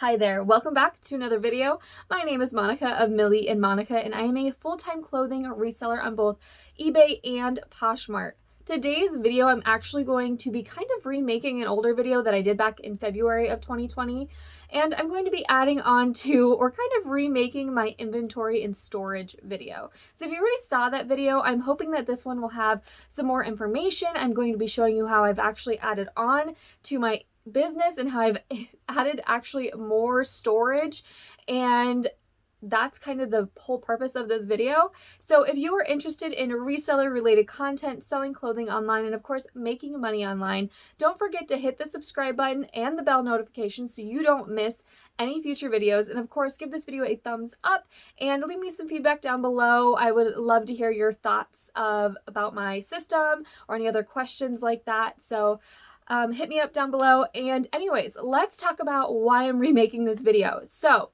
Hi there, welcome back to another video. My name is Monica of Milly and Monica, and I am a full-time clothing reseller on both eBay and Poshmark. Today's video, I'm actually going to be kind of remaking an older video that I did back in February of 2020, and I'm going to be adding on to, or kind of remaking, my inventory and storage video. So if you already saw that video, I'm hoping that this one will have some more information. I'm going to be showing you how I've actually added on to my business and how I've added actually more storage, and that's kind of the whole purpose of this video. So if you are interested in reseller related content, selling clothing online, and of course making money online, don't forget to hit the subscribe button and the bell notification so you don't miss any future videos. And of course, give this video a thumbs up and leave me some feedback down below. I would love to hear your thoughts about my system or any other questions like that. So hit me up down below. And anyways, let's talk about why I'm remaking this video. So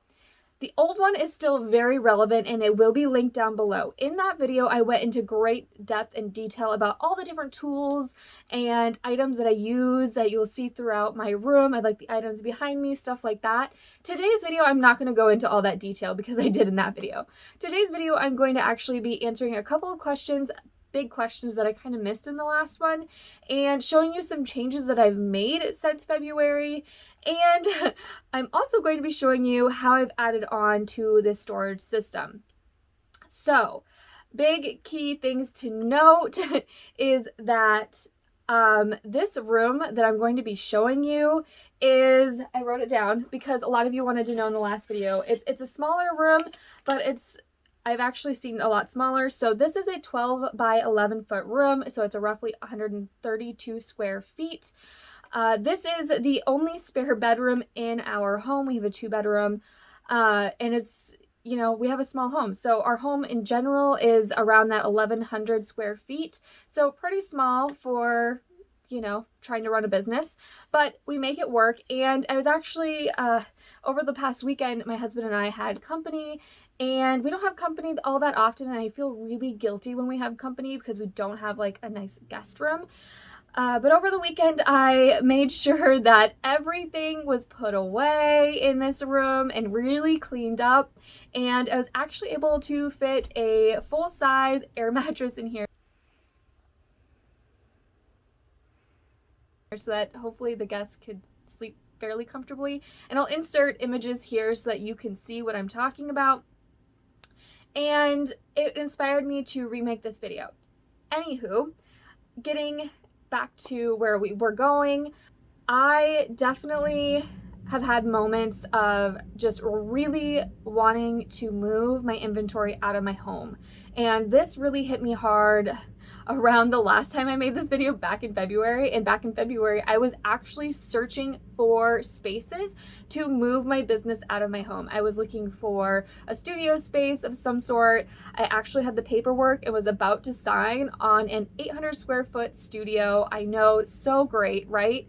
the old one is still very relevant and it will be linked down below. In that video, I went into great depth and detail about all the different tools and items that I use that you'll see throughout my room. I like the items behind me, stuff like that. Today's video, I'm not going to go into all that detail because I did in that video. Today's video, I'm going to actually be answering a couple of questions, big questions that I kind of missed in the last one, and showing you some changes that I've made since February. And I'm also going to be showing you how I've added on to this storage system. So big key things to note is that this room that I'm going to be showing you is, I wrote it down because a lot of you wanted to know in the last video, it's a smaller room, but I've actually seen a lot smaller. So this is a 12 by 11 foot room. So it's a roughly 132 square feet. This is the only spare bedroom in our home. We have a 2-bedroom, and it's, you know, we have a small home. So our home in general is around that 1,100 square feet. So pretty small for, you know, trying to run a business, but we make it work. And I was actually, over the past weekend, my husband and I had company, and we don't have company all that often, and I feel really guilty when we have company because we don't have like a nice guest room. But over the weekend, I made sure that everything was put away in this room and really cleaned up, and I was actually able to fit a full-size air mattress in here so that hopefully the guests could sleep fairly comfortably. And I'll insert images here so that you can see what I'm talking about. And it inspired me to remake this video. Anywho, getting back to where we were going, I definitely have had moments of just really wanting to move my inventory out of my home. And this really hit me hard around the last time I made this video back in February. And back in February, I was actually searching for spaces to move my business out of my home. I was looking for a studio space of some sort. I actually had the paperwork and was about to sign on an 800 square foot studio. I know, so great, right?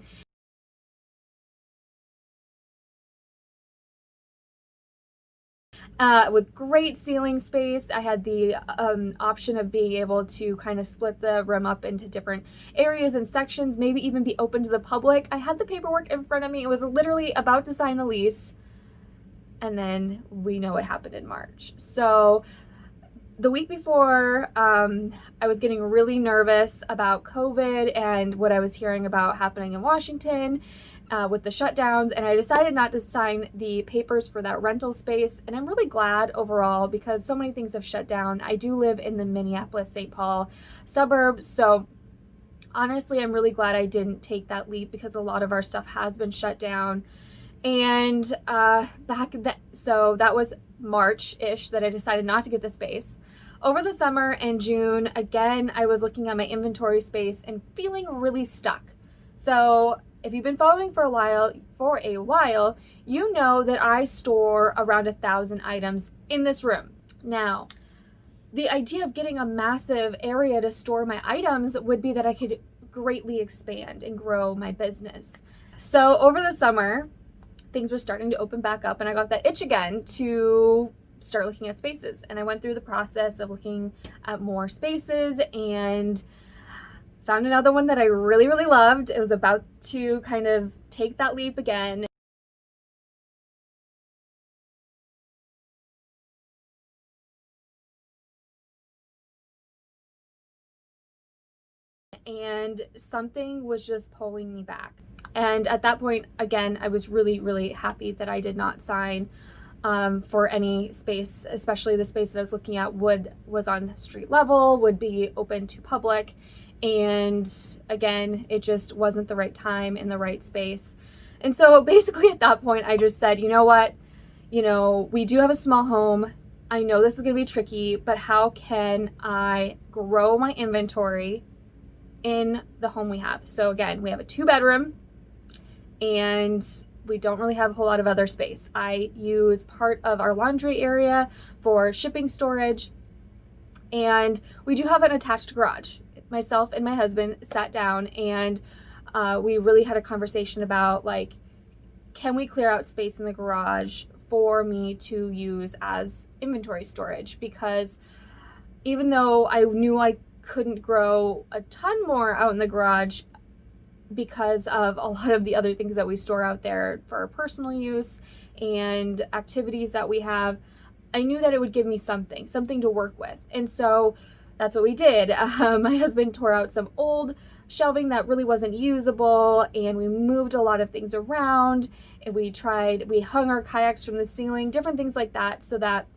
With great ceiling space. I had the option of being able to kind of split the room up into different areas and sections, maybe even be open to the public. I had the paperwork in front of me. It was literally about to sign the lease, and then we know what happened in March. So the week before, I was getting really nervous about COVID and what I was hearing about happening in Washington with the shutdowns, and I decided not to sign the papers for that rental space. And I'm really glad overall because so many things have shut down. I do live in the Minneapolis-St. Paul suburbs, so honestly, I'm really glad I didn't take that leap because a lot of our stuff has been shut down. And so that was March-ish that I decided not to get the space. Over the summer and June, again, I was looking at my inventory space and feeling really stuck. So if you've been following for a while, you know that I store around 1,000 items in this room. Now, the idea of getting a massive area to store my items would be that I could greatly expand and grow my business. So over the summer, things were starting to open back up, and I got that itch again to start looking at spaces. And I went through the process of looking at more spaces and found another one that I really, really loved. It was about to kind of take that leap again. and something was just pulling me back. And at that point, again, I was really, really happy that I did not sign for any space, especially the space that I was looking at was on street level, would be open to public. And again, it just wasn't the right time in the right space. And so basically at that point, I just said, you know what, we do have a small home. I know this is going to be tricky, but how can I grow my inventory in the home we have? So again, we have a 2-bedroom and we don't really have a whole lot of other space. I use part of our laundry area for shipping storage, and we do have an attached garage. Myself and my husband sat down and we really had a conversation about, like, can we clear out space in the garage for me to use as inventory storage? Because even though I knew I couldn't grow a ton more out in the garage because of a lot of the other things that we store out there for personal use and activities that we have, I knew that it would give me something to work with. And so that's what we did. My husband tore out some old shelving that really wasn't usable, and we moved a lot of things around, and we hung our kayaks from the ceiling, different things like that, so that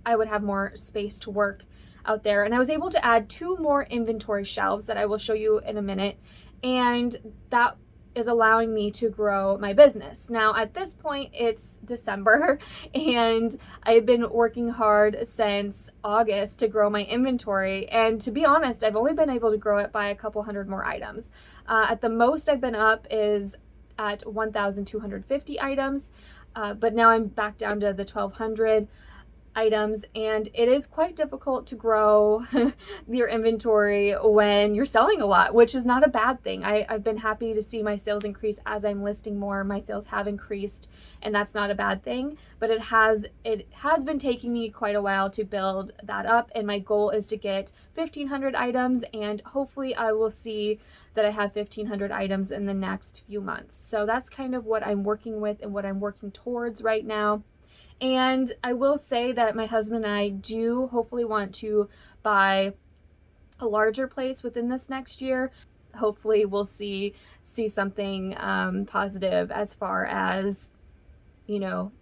I would have more space to work out there. And I was able to add 2 more inventory shelves that I will show you in a minute, and that is allowing me to grow my business. Now at this point it's December and I've been working hard since August to grow my inventory, and to be honest, I've only been able to grow it by a couple hundred more items. At the most I've been up is at 1,250 items, but now I'm back down to the 1,200 items, and it is quite difficult to grow your inventory when you're selling a lot, which is not a bad thing. I've been happy to see my sales increase as I'm listing more. My sales have increased, and that's not a bad thing, but it has been taking me quite a while to build that up, and my goal is to get 1,500 items, and hopefully I will see that I have 1,500 items in the next few months. So that's kind of what I'm working with and what I'm working towards right now. And I will say that my husband and I do hopefully want to buy a larger place within this next year. Hopefully we'll see something positive as far as,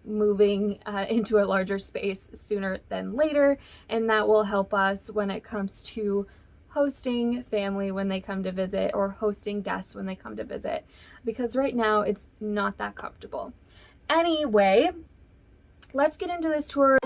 moving into a larger space sooner than later. And that will help us when it comes to hosting family when they come to visit, or hosting guests when they come to visit, because right now it's not that comfortable. Anyway, let's get into this tour.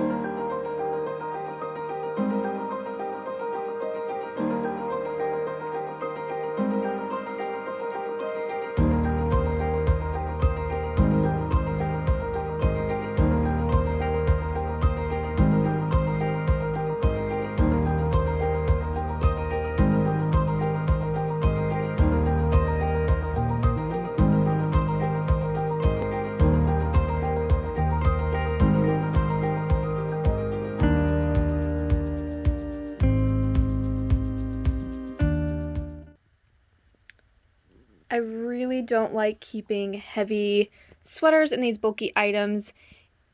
I really don't like keeping heavy sweaters and these bulky items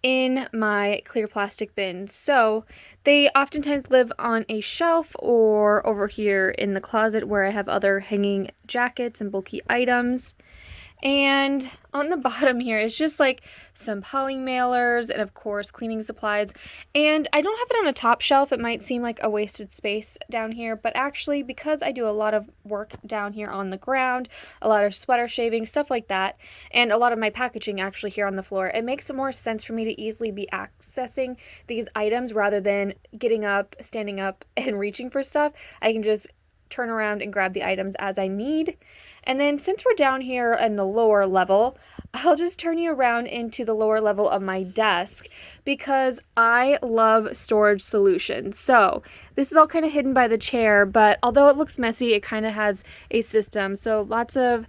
in my clear plastic bins. So they oftentimes live on a shelf or over here in the closet where I have other hanging jackets and bulky items. And on the bottom here is just like some polling mailers and of course cleaning supplies. And I don't have it on a top shelf. It might seem like a wasted space down here, but actually because I do a lot of work down here on the ground, a lot of sweater shaving, stuff like that, and a lot of my packaging actually here on the floor, it makes more sense for me to easily be accessing these items rather than getting up, standing up, and reaching for stuff. I can just turn around and grab the items as I need. And then since we're down here in the lower level, I'll just turn you around into the lower level of my desk because I love storage solutions. So this is all kind of hidden by the chair, but although it looks messy, it kind of has a system. So lots of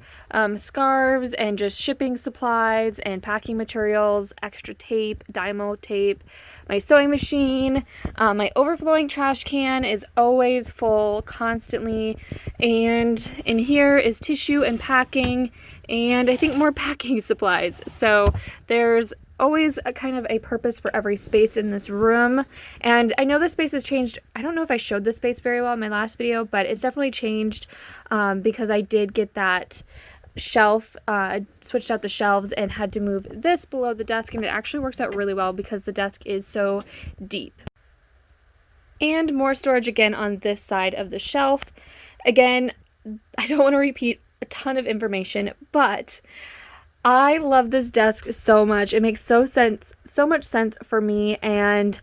scarves and just shipping supplies and packing materials, extra tape, Dymo tape, my sewing machine, my overflowing trash can is always full constantly, and in here is tissue and packing, and I think more packing supplies. So there's always a kind of a purpose for every space in this room. And I know the space has changed. I don't know if I showed the space very well in my last video, but it's definitely changed because I did get that shelf, switched out the shelves and had to move this below the desk, and it actually works out really well because the desk is so deep. And more storage again on this side of the shelf. Again, I don't want to repeat a ton of information, but I love this desk so much. It makes so much sense for me and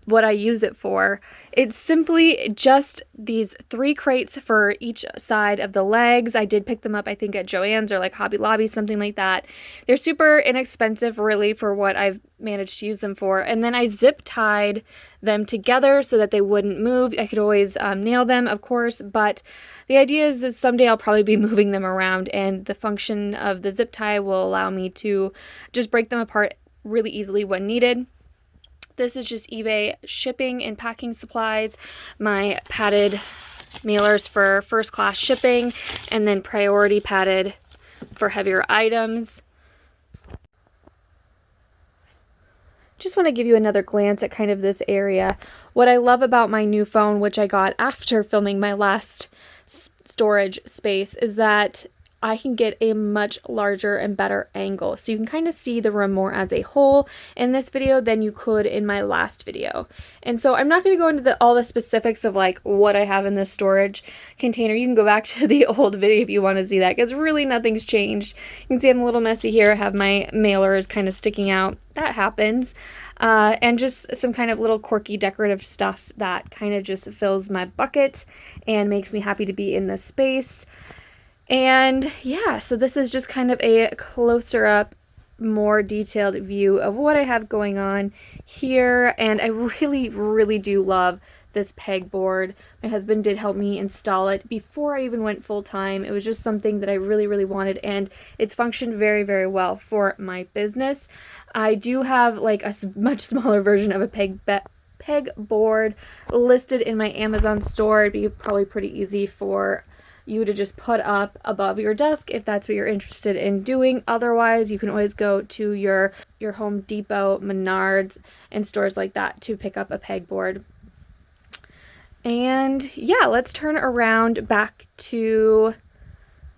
what I use it for. It's simply just these 3 crates for each side of the legs. I did pick them up, I think, at Joann's or like Hobby Lobby, something like that. They're super inexpensive, really, for what I've managed to use them for. And then I zip tied them together so that they wouldn't move. I could always nail them, of course, but the idea is someday I'll probably be moving them around, and the function of the zip tie will allow me to just break them apart really easily when needed. This is just eBay shipping and packing supplies, my padded mailers for first class shipping, and then priority padded for heavier items. Just want to give you another glance at kind of this area. What I love about my new phone, which I got after filming my last storage space, is that I can get a much larger and better angle. So you can kind of see the room more as a whole in this video than you could in my last video. And so I'm not going to go into all the specifics of like what I have in this storage container. You can go back to the old video if you want to see that, because really nothing's changed. You can see I'm a little messy here. I have my mailers kind of sticking out. That happens. And just some kind of little quirky decorative stuff that kind of just fills my bucket and makes me happy to be in this space. And yeah, so this is just kind of a closer up, more detailed view of what I have going on here. And I really do love this pegboard. My husband did help me install it before I even went full time. It was just something that I really wanted, and it's functioned very well for my business. I do have like a much smaller version of a pegboard listed in my Amazon store. It'd be probably pretty easy for you to just put up above your desk if that's what you're interested in doing. Otherwise, you can always go to your Home Depot, Menards, and stores like that to pick up a pegboard. And yeah, let's turn around back to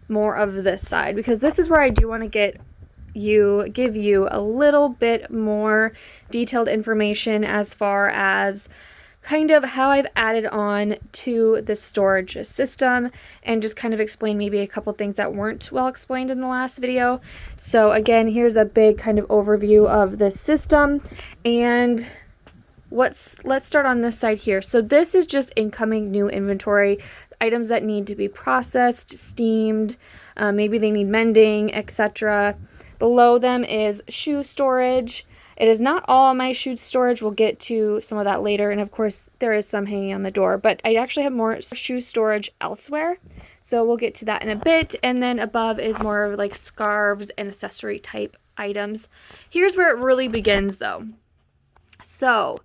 more of this side, because this is where I do want to give you a little bit more detailed information as far as kind of how I've added on to the storage system, and just kind of explain maybe a couple things that weren't well explained in the last video. So again, here's a big kind of overview of the system, and let's start on this side here. So this is just incoming new inventory, items that need to be processed, steamed, maybe they need mending, etc. Below them is shoe storage. It is not all my shoe storage. We'll get to some of that later. And of course, there is some hanging on the door, but I actually have more shoe storage elsewhere. So we'll get to that in a bit. And then above is more of like scarves and accessory type items. Here's where it really begins though. So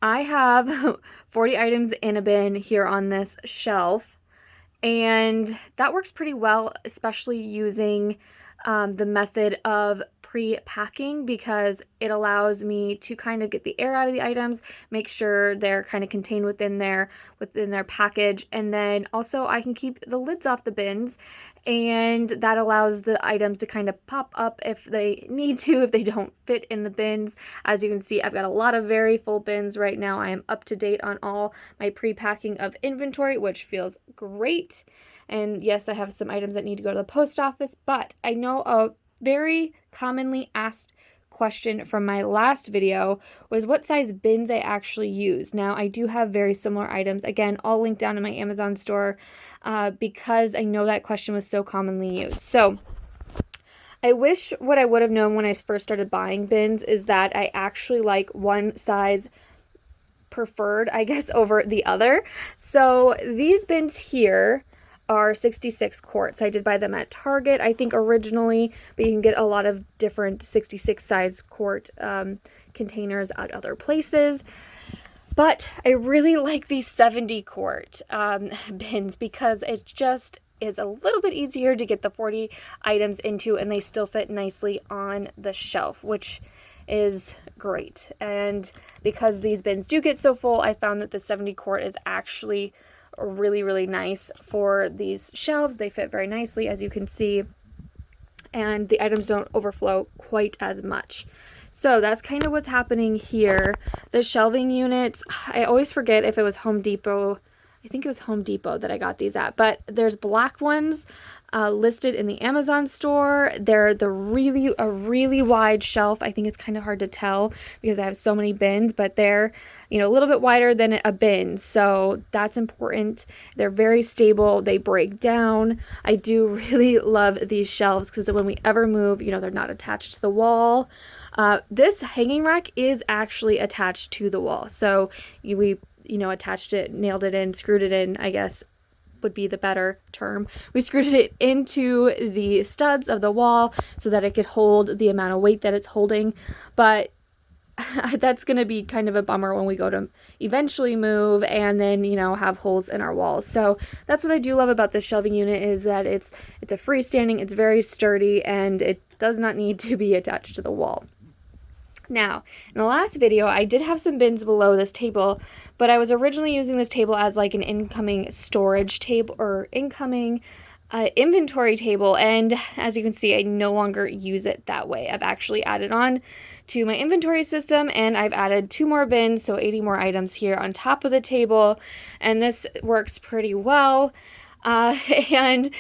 I have 40 items in a bin here on this shelf, and that works pretty well, especially using the method of pre-packing, because it allows me to kind of get the air out of the items, make sure they're kind of contained within their package, and then also I can keep the lids off the bins, and that allows the items to kind of pop up if they need to, if they don't fit in the bins. As you can see, I've got a lot of very full bins right now. I am up to date on all my pre-packing of inventory, which feels great. And yes, I have some items that need to go to the post office, but I know a very commonly asked question from my last video was what size bins I actually use. Now, I do have very similar items. Again, all linked down in my Amazon store because I know that question was so commonly used. So I wish what I would have known when I first started buying bins is that I actually like one size preferred, I guess, over the other. So these bins here are 66 quarts. I did buy them at Target, I think, originally, but you can get a lot of different 66 size quart containers at other places. But I really like these 70 quart bins because it just is a little bit easier to get the 40 items into, and they still fit nicely on the shelf, which is great. And because these bins do get so full, I found that the 70 quart is actually really, really nice for these shelves. They fit very nicely, as you can see, and the items don't overflow quite as much. So that's kind of what's happening here. The shelving units, I always forget if it was Home Depot. I think it was Home Depot that I got these at, but there's black ones listed in the Amazon store. They're a really wide shelf. I think it's kind of hard to tell because I have so many bins, but they're, you know, a little bit wider than a bin. So that's important. They're very stable. They break down. I do really love these shelves because when we ever move, you know, they're not attached to the wall. This hanging rack is actually attached to the wall. So we attached it, nailed it in, screwed it in, I guess would be the better term. We screwed it into the studs of the wall so that it could hold the amount of weight that it's holding. But that's going to be kind of a bummer when we go to eventually move and then, you know, have holes in our walls. So that's what I do love about this shelving unit, is that it's a freestanding, it's very sturdy, and it does not need to be attached to the wall. Now, in the last video, I did have some bins below this table, but I was originally using this table as like an incoming storage table or incoming inventory table, and as you can see, I no longer use it that way. I've actually added on to my inventory system, and I've added 2 more bins, so 80 more items here on top of the table, and this works pretty well. And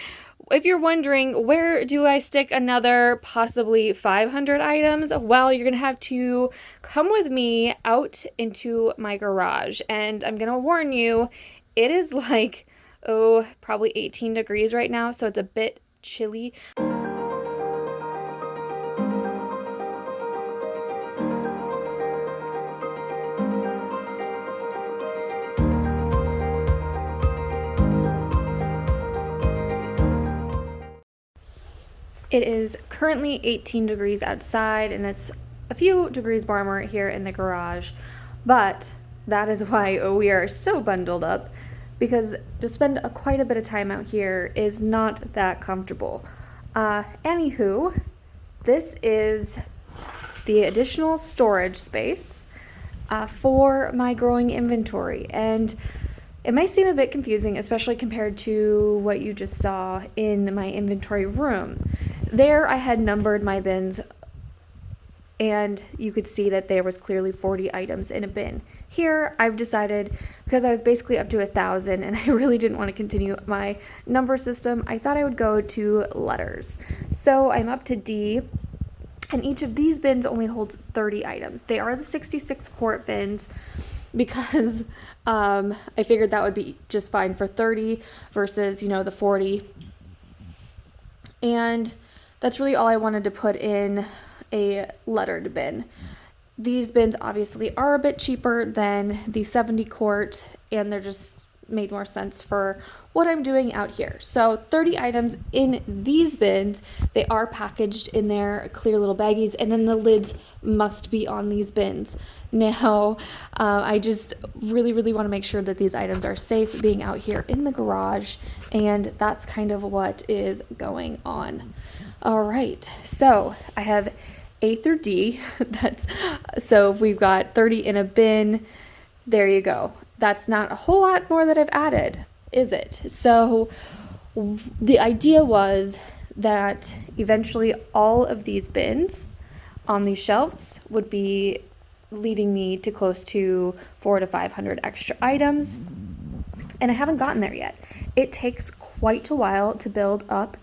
if you're wondering, where do I stick another possibly 500 items? Well, you're going to have to come with me out into my garage. And I'm going to warn you, it is like, probably 18 degrees right now, so it's a bit chilly. It is currently 18 degrees outside, and it's a few degrees warmer here in the garage, but that is why we are so bundled up, because to spend quite a bit of time out here is not that comfortable. Anywho, this is the additional storage space for my growing inventory, and it might seem a bit confusing, especially compared to what you just saw in my inventory room. There I had numbered my bins, and you could see that there was clearly 40 items in a bin. Here I've decided, because I was basically up to 1,000 and I really didn't want to continue my number system, I thought I would go to letters. So I'm up to D, and each of these bins only holds 30 items. They are the 66 quart bins, because I figured that would be just fine for 30 versus, you know, the 40. And that's really all I wanted to put in a lettered bin. These bins obviously are a bit cheaper than the 70 quart, and they're just made more sense for what I'm doing out here. So 30 items in these bins. They are packaged in their clear little baggies, and then the lids must be on these bins. Now, I just really want to make sure that these items are safe being out here in the garage, and that's kind of what is going on. All right, so I have A through D. So if we've got 30 in a bin, there you go. That's not a whole lot more that I've added, is it? So the idea was that eventually all of these bins on these shelves would be leading me to close to 400 to 500 extra items, and I haven't gotten there yet. It takes quite a while to build up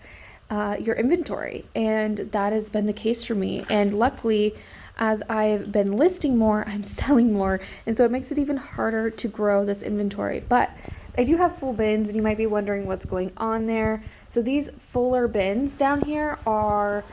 your inventory, and that has been the case for me. And luckily, as I've been listing more, I'm selling more, and so it makes it even harder to grow this inventory. But I do have full bins, and you might be wondering what's going on there. So these fuller bins down here are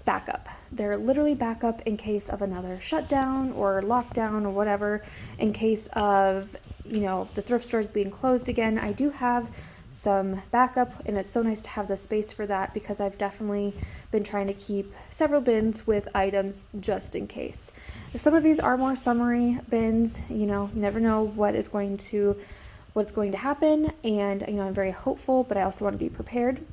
backup. They're literally backup in case of another shutdown or lockdown or whatever, in case of, you know, the thrift stores being closed again. I do have some backup, and it's so nice to have the space for that, because I've definitely been trying to keep several bins with items just in case. Some of these are more summary bins, you know, you never know what's going to happen, and you know, I'm very hopeful, but I also want to be prepared.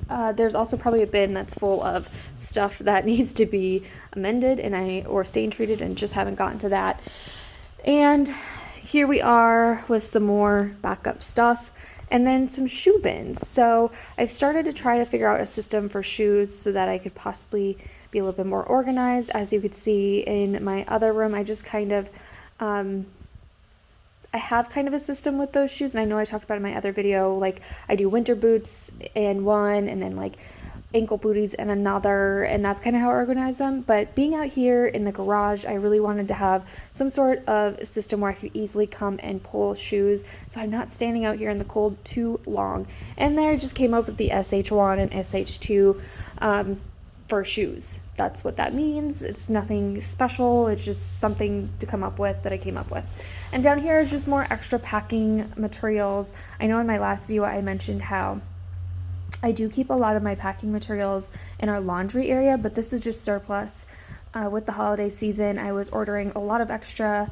There's also probably a bin that's full of stuff that needs to be amended or stain treated, and just haven't gotten to that. And here we are with some more backup stuff, and then some shoe bins. So I've started to try to figure out a system for shoes so that I could possibly be a little bit more organized. As you could see in my other room, I just kind of I have kind of a system with those shoes, and I know I talked about it in my other video, like I do winter boots in one, and then like ankle booties in another, and that's kind of how I organize them. But being out here in the garage, I really wanted to have some sort of system where I could easily come and pull shoes, so I'm not standing out here in the cold too long. And there I just came up with the SH1 and SH2 for shoes. That's what that means. It's nothing special. It's just something to come up with that I came up with. And down here is just more extra packing materials. I know in my last video I mentioned how I do keep a lot of my packing materials in our laundry area, but this is just surplus. With the holiday season, I was ordering a lot of extra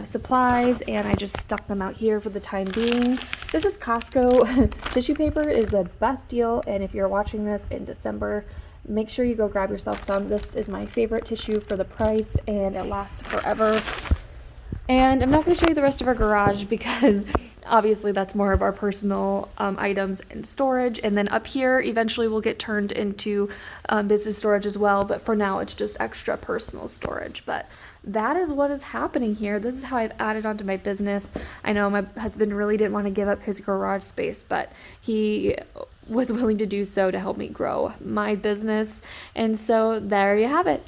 supplies, and I just stuck them out here for the time being. This is Costco. Tissue paper is the best deal, and if you're watching this in December, make sure you go grab yourself some. This is my favorite tissue for the price, and it lasts forever. And I'm not going to show you the rest of our garage because obviously that's more of our personal items and storage. And then up here eventually will get turned into business storage as well. But for now it's just extra personal storage. But that is what is happening here. This is how I've added onto my business. I know my husband really didn't want to give up his garage space, but he was willing to do so to help me grow my business. And so there you have it.